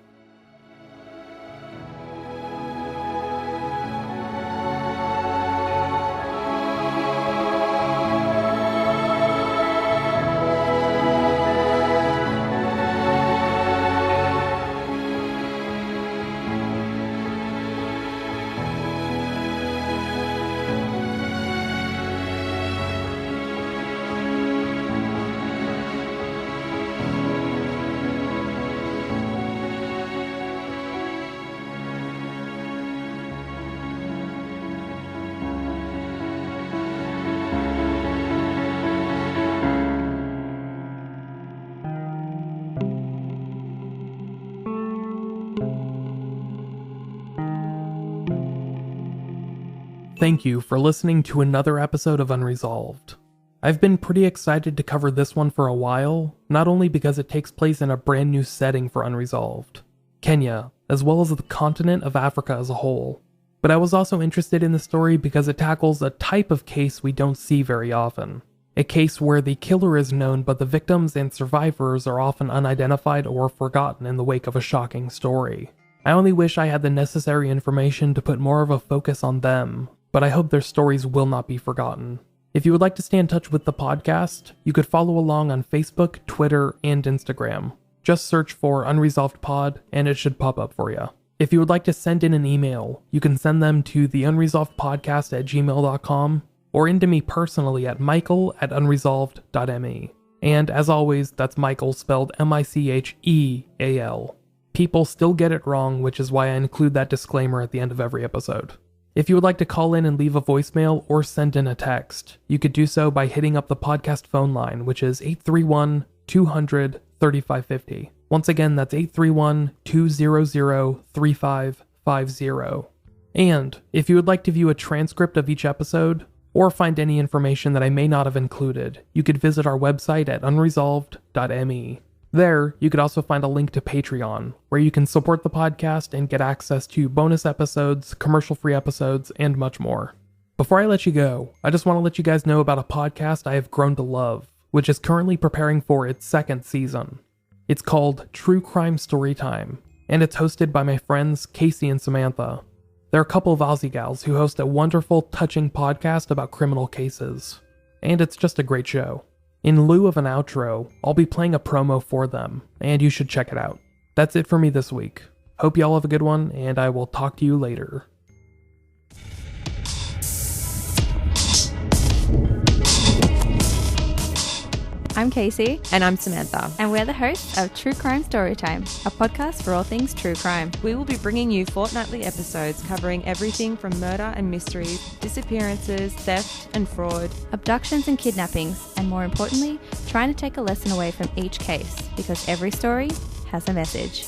S1: Thank you for listening to another episode of Unresolved. I've been pretty excited to cover this one for a while, not only because it takes place in a brand new setting for Unresolved, Kenya, as well as the continent of Africa as a whole, but I was also interested in the story because it tackles a type of case we don't see very often. A case where the killer is known but the victims and survivors are often unidentified or forgotten in the wake of a shocking story. I only wish I had the necessary information to put more of a focus on them, but I hope their stories will not be forgotten. If you would like to stay in touch with the podcast, you could follow along on Facebook, Twitter, and Instagram. Just search for Unresolved Pod and it should pop up for you. If you would like to send in an email, you can send them to theunresolvedpodcast@gmail.com or into me personally at michael@unresolved.me. And as always, that's Michael spelled Micheal. People still get it wrong, which is why I include that disclaimer at the end of every episode. If you would like to call in and leave a voicemail or send in a text, you could do so by hitting up the podcast phone line, which is 831-200-3550. Once again, that's 831-200-3550. And if you would like to view a transcript of each episode, or find any information that I may not have included, you could visit our website at unresolved.me. There, you could also find a link to Patreon, where you can support the podcast and get access to bonus episodes, commercial-free episodes, and much more. Before I let you go, I just want to let you guys know about a podcast I have grown to love, which is currently preparing for its second season. It's called True Crime Storytime, and it's hosted by my friends Casey and Samantha. They're a couple of Aussie gals who host a wonderful, touching podcast about criminal cases. And it's just a great show. In lieu of an outro, I'll be playing a promo for them, and you should check it out. That's it for me this week. Hope y'all have a good one, and I will talk to you later.
S10: I'm Casey.
S11: And I'm Samantha.
S10: And we're the hosts of True Crime Storytime, a podcast for all things true crime.
S11: We will be bringing you fortnightly episodes covering everything from murder and mysteries, disappearances, theft and fraud,
S10: abductions and kidnappings, and more importantly, trying to take a lesson away from each case, because every story has a message.